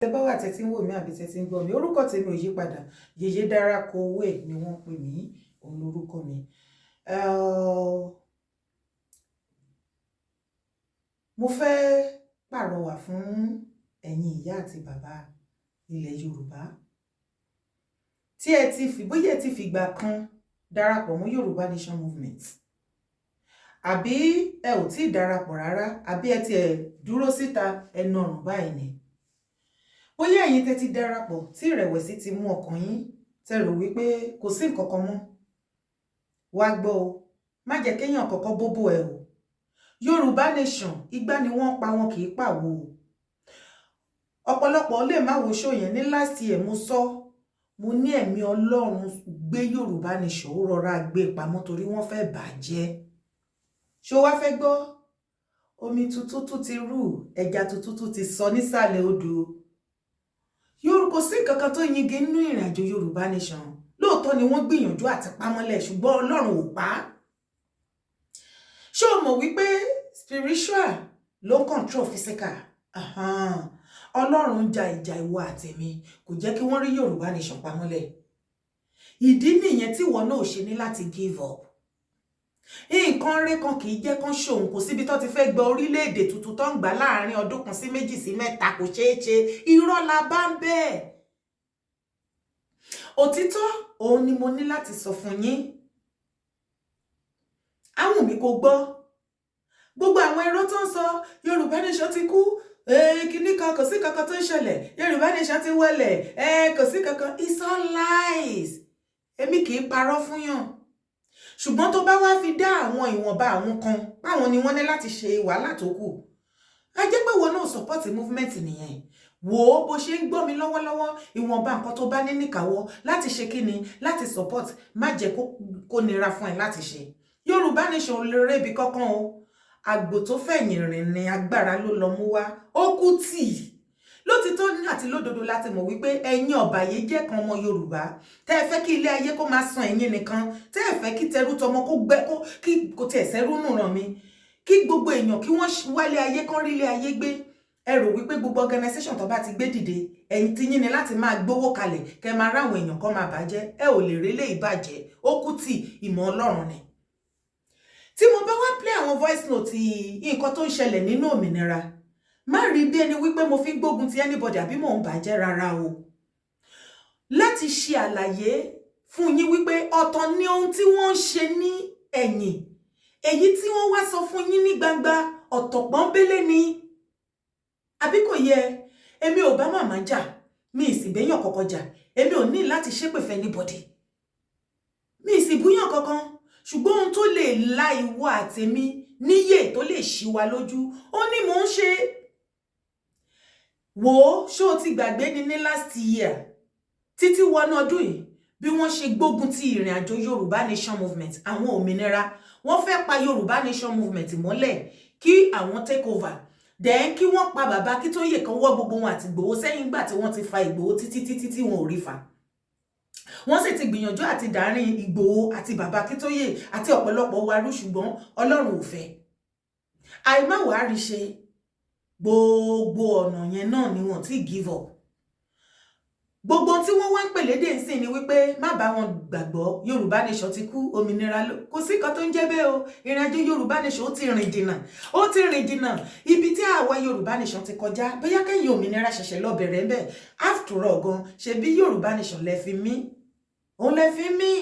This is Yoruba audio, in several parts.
Tẹ́ bá wà tẹ́ tí ń wò mí àbí tẹ́ tí ń gbọ́ mi, orúkọ tèmi ò yí padà. Yèyé Dára Kowé ni wọ́n pè mí, òun lorúkọ mi. Mo fẹ́ pàrọwà fún ẹ̀yin ìyá àti bàbá ilẹ̀ Yorùbá. Tí ẹ ti fi bóyá ẹ ti fìgbà kan darapọ̀ mọ́ Yorùbá Nation Movement. Àbí ẹ ò tí darapọ̀ rárá, àbí ẹ ti dúró síta ẹnu ọ̀run báyìí ni. Bóyá ẹ̀yin tẹ́ ti darapọ̀ tí ìrẹ̀wẹ̀sì ti mú ọkàn yín, tẹ́ rò wípé kò sí nǹkan kan mọ́. Wá gbọ́ o, má jẹ́ kéèyàn kankan bóbó ẹ o. Yorùbá Nation igbá ni wọ́n pa, wọn kì í pàwo o. Ọ̀pọ̀lọpọ̀ lè má wo show yẹn ní last year mo sọ, mo ní ẹ̀mí Ọlọ́run gbé Yorùbá Nation ó rọra gbé pamọ́ torí wọ́n fẹ́ bàjẹ́. Ṣó wá fẹ́ gbọ́? Omi tuntun ti rú, ẹja tuntun ti sọ nísàlẹ̀ odò. Yorùbá kò sí nǹkan kan tó yinge nínú ìrìnàjò Yorùbá Nation. Lóòótọ́ ni wọ́n gbìyànjú àti pamọ́lẹ̀ ṣùgbọ́n Ọlọ́run ò pa á. Ṣé o mọ̀ wípé spiritual ló ń control physical? Ọlọ́run ja ìjà ìwọ àtẹ̀mí kò jẹ́ kí wọ́n rí Yorùbá Nation pamọ́lẹ̀. Ìdí nìyẹn tí ìwọ náà ò ṣe ní láti give up. Nǹkan rẹ̀ kan kì í jẹ́ kán ṣòun, kò síbi tó ti fẹ́ gba orílẹ̀-èdè tuntun tó ń gbà láàrin ọdún kan sí méjì sí mẹ́ta kò ṣeé ṣe. Irọ́ la bá ń bẹ́ẹ̀. Òtítọ́ òun ni mo ní láti sọ fún yín. Àwọn mi kò gbọ́. Gbogbo àwọn irọ́ tó ń sọ Yorùbá Nation ti kú, kíní kan kò sí kankan tó ń ṣẹlẹ̀, Yorùbá Nation ti wọlẹ̀, kò sí kankan. It's all lies. Èmi kì í parọ́ fún yàn. Ṣùgbọ́n tó bá wá fi dá àwọn ìwọ̀nba àwọn kan, báwọn ni wọ́n ní láti ṣe wàhálà tó kù. A jẹ́ pé wọn náà support movement nìyẹn. Wò ó bó ṣe ń gbọ́ mi lọ́wọ́lọ́wọ́, ìwọ̀nba nǹkan tó bá ní níkàáwọ́ láti ṣe kíni, láti support, má jẹ́ kó nira fún ẹ láti ṣe. Yorùbá Nation ò lè rébi kankan o. Àgbò tó fẹ̀yìn rìn ní agbára ló lọ mú wá. Ó kú tì. Lótìtọ́ àti lódodo láti mọ̀ wípé ẹ̀yin ọ̀bàyéjẹ́ kan ọmọ Yorùbá, tẹ́ ẹ fẹ́ kí ilé ayé kó máa san ẹ̀yin nìkan, tẹ́ ẹ fẹ́ kí tẹrú tọmọ kó tiẹ̀ sẹ́rú nù ràn mí, kí gbogbo èèyàn kí wọ́n wálé ayé kan rí ilé ayé gbé. Ẹ rò wípé gbogbo organization tó bá ti gbé dìde, ẹ̀yin ti yín ni láti máa gbówó kalẹ̀ kẹ́ máa ráwọn èèyàn kan máa bàjẹ́. Ẹ ò lè rí lé ìbàjẹ́. Ó kú tì, ìmọ̀ Ọlọ́run ni. Tí mo bá wá play àwọn voice note nǹkan tó ń ṣẹlẹ̀ nínú òmìnira, má rí bí ẹni wípé mo fi gbógun ti anybody àbí mò ń bàjẹ́ rárá o. Láti ṣe àlàyé fún yín wípé ọ̀tọ̀ ni ohun tí wọ́n ń ṣe ní ẹ̀yìn, èyí tí wọ́n wá sọ fún yín ní gbangba ọ̀tọ̀ pọ́nbélé ni. Àbí kò yẹ? Èmi ò bá màmá jà, mi ì sì béèyàn kankan jà, èmi ò ní láti ṣépè fẹ́ anybody. Mi ì sì búyàn kankan. Ṣùgbọ́n ohun tó lè la ìwọ àtèmi níyè tó lè ṣí wa lójú, ó ní mò ń ṣe. Wò ó, ṣó o ti gbàgbé ni ní last year títí wọnú ọdún yìí bí wọ́n ṣe gbógun ti ìrìn àjò Yorùbá Nation Movement, àwọn òmìnira, wọ́n fẹ́ pa Yorùbá Nation Movement mọ́lẹ̀ kí àwọn take over. Then kí wọ́n pa bàbá Akíntóyè kan wọ́ gbogbo wọn àti Ìgbòho sẹ́yìn gbà tí wọ́n ti fa Ìgbòho títí tí wọn ò rí fa. Wọ́n sì ti gbìyànjú àti dàárín Ìgbòho àti bàbá Akíntóyè àti ọ̀pọ̀lọpọ̀ wa rú ṣùgbọ́n Ọlọ́run ò fẹ́. Àìmáwàá rí ṣe gbogbo ọ̀nà yẹn náà ni wọ́n ti give up. Gbogbo tí wọ́n wá ń pè lédè ńsìn ni wípé má bá wọn gbàgbọ́, Yorùbá Nation ti kú, òmìnira ló. Kò sí nǹkan tó ń jẹ́ bẹ́ẹ̀ o. Ìrìnàjò Yorùbá Nation ó ti rìn jìnnà. Ó ti rìn jìnnà. Ibi tí àwa Yorùbá Nation ti kọjá, bóyá kẹ́yìn òmìnira ṣẹ̀ṣẹ̀ lọ bẹ̀rẹ̀ ńbẹ̀. After all gan, ṣe bí Yorùbá Nation lẹ fi mí. Òun lẹ fi mí.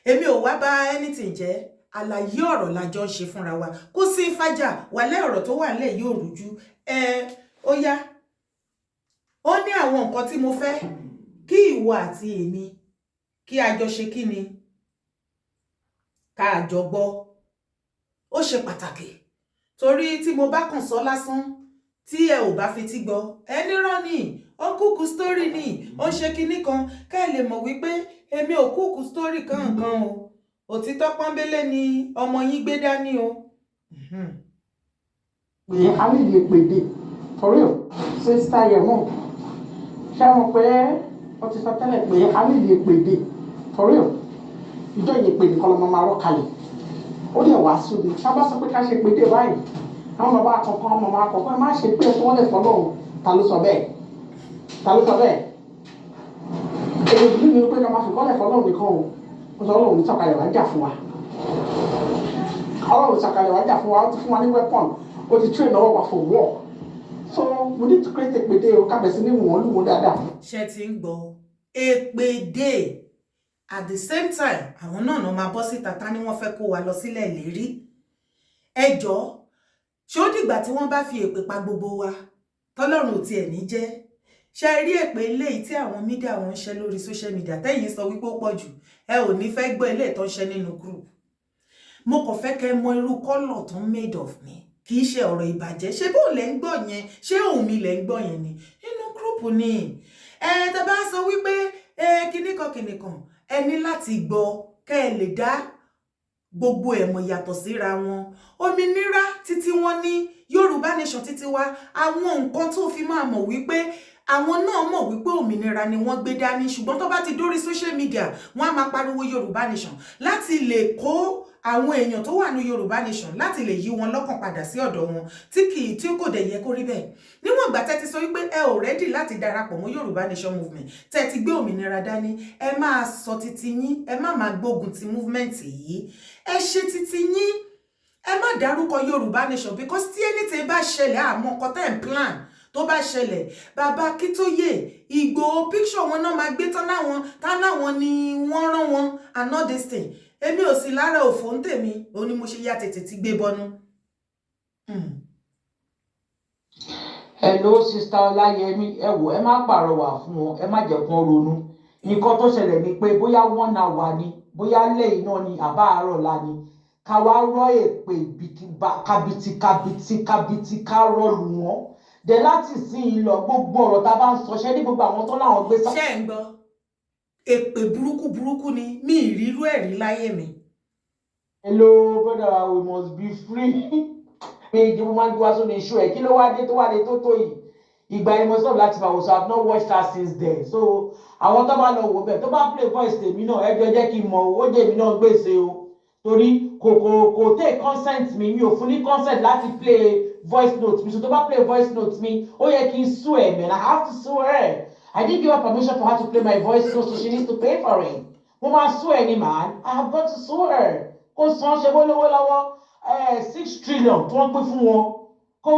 Èmi ò wá bá anything jẹ́. Àlàyé ọ̀rọ̀ la jọ ń ṣe fúnra wa. Kò sí fàjà, wàlẹ́ ọ̀rọ̀ tó wà nílẹ̀ yóò rújú. Ó yá. Ó ní àwọn nǹkan tí mo fẹ́ kí ìwọ àti èmi kí a jọ ṣe kí ni? Ká jọ gbọ́. Ó ṣe pàtàkì. Torí tí mo bá kàn sọ lásán, tí ẹ ò bá fi tí gbọ́, ẹni rán ni, ó kúkú story ni, ó ṣe kíní kan, ká ẹ lè mọ̀ wípé èmi ò kúkú story kankan o. Òtítọ́ pọ́nbélé ni ọmọ yín gbé dání o. A lè lè pèdè for real sister yẹn mọ̀. Ṣé wọn pé ó ti sọ tẹ́lẹ̀ pé a lè lè pèdè for real. Ìjọ yẹn pè nìkan lọ́mọ máa rọ́ kalẹ̀. Ó lè wá sí omi. Ṣé bá sọ pé ká ṣe pèdè báyìí? Àwọn bàbá àkọ́kọ́ ọmọ máa kọ̀ọ̀kan má ṣe pé ẹ̀sùn wọn lè fọ́ lọ́wọ́. Ta ló sọ bẹ́ẹ̀? ta ló sọ bẹ́ẹ̀ èyí ìlú mi pé ká máa fi kọ́lẹ̀ fọlọ́run nìkan o ó sọ ọlọ́run ní sọ̀kalẹ̀ wá jà fún wa ọlọ́run sọ̀kalẹ̀ wá jà fún wa ó ti fún wa ní weapon ó ti train ọwọ́ wa for war so we need to create èpèdè o kábẹ̀sí ní wọ́n lù wọ́n dáadáa. ṣé ti ń gbọ́ èpèdè at the same time àwọn náà máa bọ́ síta ta ni wọ́n fẹ́ kó wa lọ sílẹ̀ lérí ẹjọ́ ṣé ó dìgbà tí wọ́n bá fi èpè pa gbogbo wa tọ́lọ́run ò tiẹ̀ ní jẹ́ ṣe rí èpè eléyìí tí àwọn mídíà wọn ń ṣe lórí social media tẹ́yìn sọ wípé ó pọ̀ jù ẹ ò ní fẹ́ gbọ́ eléyìí tó ń ṣe nínú group mo kàn fẹ́ kẹ́ mọ irú kọ́lọ̀ tó ń made of me kì í ṣe ọ̀rọ̀ ìbàjẹ́ ṣé bó lẹ́ ń gbọ́ yẹn ṣé òun mi lẹ́ ń gbọ́ yẹn ni nínú group ni tẹ́ bá sọ wípé kìnnìkan ẹ ní láti gbọ́ kẹ́ ẹ lè dá gbogbo ẹ̀mọ̀ yàtọ̀ síra wọn òmìnira títí wọn ní Yorùbá nation títí wa àwọn nǹkan tó fi máa mọ̀ wípé àwọn náà mọ̀ wípé òmìnira ni wọ́n gbé dání ṣùgbọ́n tó bá ti dórí social media wọ́n á máa pariwo Yorùbá nation láti lè kó àwọn èèyàn tó wà ní Yorùbá nation láti lè yí wọn lọ́kàn padà sí ọ̀dọ̀ wọn tí kò dẹ̀ yẹ kó rí bẹ́ẹ̀ níwọ̀n ìgbà tẹ́ ti sọ wípé ẹ ò rẹ́dì láti darapọ̀ mọ́ Yorùbá nation movement tẹ́ ti gbé òmìnira dání ẹ máa sọ titi yín ẹ má máa gbógun ti movement yìí ẹ ṣe titi yín ẹ má dárúkọ Yorùbá nation because tí anything bá ṣẹlẹ̀ àmọ́ nǹkan tẹ́ ń plan tó bá ṣẹlẹ̀ bàbá Akíntóyè Ìgbòho picture wọn náà máa gbé tán láwọn ni wọ́n rán wọn and not this thing èmi ò sí lára òfò ń tèmi òun ni mo ṣe yá tètè ti gbé bọnú. Hello sister Ọláyẹmí ẹ wò ẹ má pàrọwà fún wọn ẹ má jẹ́ kán ronú nǹkan tó ṣẹlẹ̀ ni pé bóyá 1 hour ni bóyá lẹ́yìn náà ni àbá àárọ̀ la ni ká wá rọ èpè kábìtì ká rọlù wọn dẹ láti sìn ín lọ gbogbo ọ̀rọ̀ tá a bá ń sọ ṣẹ́ ní gbogbo àwọn tó láwọn gbé sá. ṣé ń gbọ́ èpè burúkú ni mi ìrírú ẹ̀rí láyé mi. Hello brother we must be free pé ìdìbò máa ń gbé wá sórí iṣu ẹ̀ kí ló wá dé tó yìí ìgbà yẹn mo sọ láti máa wò so I have not watched her since then so àwọn tó bá lọ wò bẹ́ẹ̀ tó bá play voice tèmi náà ẹjọ́ jẹ́ kí n mọ̀ ó jẹ́ mi náà gbèsè o torí kò take consent mi ò fún ní consent láti play voice note mi so tó bá play voice note mi ó yẹ kí n sue ẹ̀ man I have to sue her I didn't give her permission for her to play my voice note so she needs to pay for it mo máa sue any man I have got to sue her kó san ṣe bó lówó lọ́wọ́ 6 trillion tí wọ́n pín fún wọn kó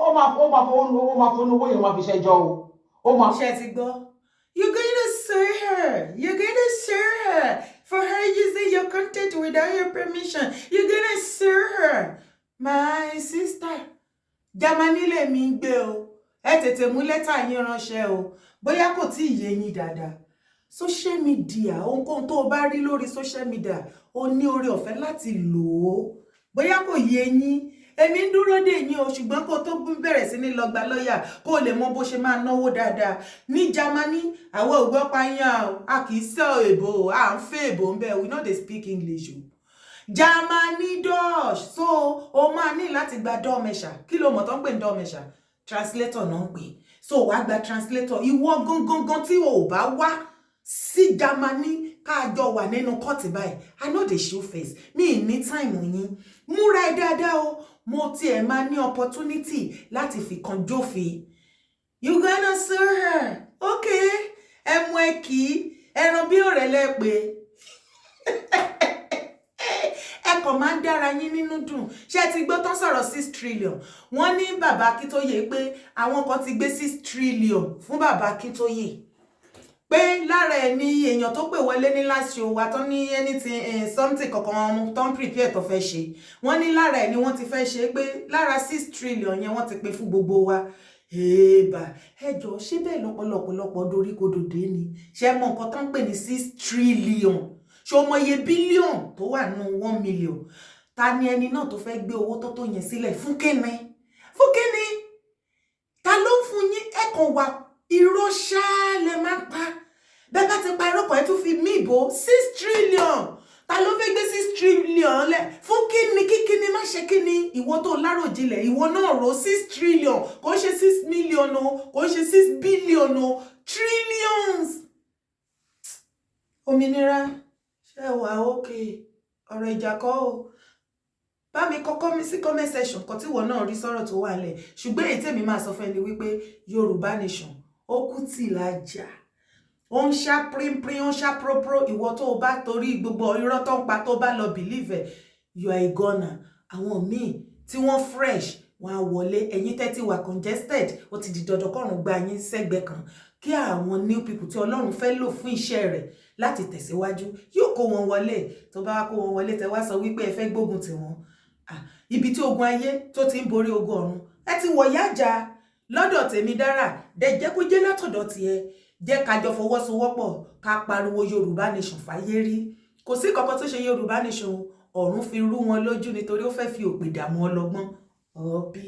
ó máa fọnú owó yẹn máa fi ṣẹjọ́ o ó máa. ṣe ti gbọ́ you're going to sue her you're going to sue her for her using your content without your permission you're going to sue her my sister Germany lèmi ń gbé o ẹ tètè mú lẹ́tà yín ránṣẹ́ o bóyá kò tí ì yé yín dáadáa social media ohunkóhun tó o bá rí lórí social media o ní oore ọ̀fẹ́ láti lò ó bóyá kò yé yín èmi ń dúró dè yín o ṣùgbọ́n kó tó bẹ̀rẹ̀ sí ní lọ gba lọ́ọ̀yà kó o lè mọ bó ṣe máa náwó dáadáa ní Germany àwọn ògbọ́ payán o a kì í sọ èbò o à ń fẹ́ èbò ń bẹ̀ we no dey speak English o Germany Dutch so o máa ní láti gba dọ́ọ̀mẹ̀ṣà kí ló mọ̀ tó ń pè ní dọ́ọ̀mẹ̀ṣà translator náà ń pè so wàá gba translator ìwọ gangan tí o ò bá wá sí Germany káàjọ wà nínú kọ́ọ̀tì báyìí I know the show face mi ní time yín múra ẹ dáadáa o mo tiẹ̀ máa ní opportunity láti fi kan jófin you gonna sue her okay ẹ mú ẹ kì í ẹran bí ọ̀rẹ́ lẹ́pẹ́ ẹ kàn máa ń dára yín nínú dùn ṣé ti gbọ́ tán sọ̀rọ̀ 6 trillion wọ́n ní bàbá Akíntóyè pé àwọn kan ti gbé 6 trillion fún bàbá Akíntóyè pé lára ẹ̀ ní èèyàn tó pè wọlé ní last show wa tó ní anything something kankan tó ń prepare tó fẹ́ ṣe wọ́n ní lára ẹ̀ ni wọ́n ti fẹ́ ṣe pé lára 6 trillion yẹn wọ́n ti pè fún gbogbo wa èèbà ẹjọ́ ṣé bẹ́ẹ̀ lọ́pọ̀lọpọ̀ dorí kodò dé ni ṣe mọ nǹkan tó ń pè ní 6 trillion ṣé o mọ iye bílíọ̀n tó wà nínú 1 million ta ni ẹni náà tó fẹ́ gbé owó tó yẹn sílẹ̀ fún kíni ta ló ń fún yín ẹ̀kan wà irọ́ ṣáá lẹ máa ń pa bẹ́ẹ̀ bá ti pa irọ́ kan ẹ tún fi mí ìbò 6 trillion ta ló fẹ́ gbé 6 trillion lẹ̀ fún kíni má ṣe kíni ìwọ tó láròjinlẹ̀ ìwọ náà rò 6 trillion kò ṣe 6 million o kò ṣe 6 billion o trillions. Òmìnira ṣe wà ókè ọ̀rọ̀ ìjà kọ́ o bá mi kọ́kọ́ mi sí comment section kan tí ìwọ náà rí sọ̀rọ̀ tó wà lẹ̀ ṣùgbọ́n èyí tèmi máa sọ fún ẹni wípé Yorùbá nation ó kú tì lájà ó ń ṣá pínpín ó ń ṣá própró ìwọ tó o bá torí gbogbo irọ́ tó ń pa tó bá lọ believe you are a goner. Àwọn míì tí wọ́n fresh wọ́n á wọlé ẹ̀yin tẹ́tí wà congested ó ti di dandan kọ́run gba yín sẹ́gbẹ́ kan kí àwọn new people tí Ọlọ́run fẹ́ lò fún iṣẹ́ rẹ̀ láti tẹ̀síwájú yóò kó wọn wọlé tó bá kó wọn wọlé tẹ wá sọ wípé ẹ fẹ́ gbógun tì wọ́n ibi tí ogun ayé tó ti ń borí ogun ọ̀run ẹ ti wọ̀ yájà lọ́dọ̀ tèmi dára dẹ̀ jẹ́ kó jẹ́ látọ̀dọ̀ tiẹ̀ jẹ́ ká jọ fọwọ́sowọ́pọ̀ ká pariwo Yorùbá nation fáyé rí kò sí kankan tó ṣe Yorùbá nation ọ̀run fi rú wọn lójú nítorí ó fẹ́ fi òpè dààmú ọlọ́gbọ́n ọ̀bí.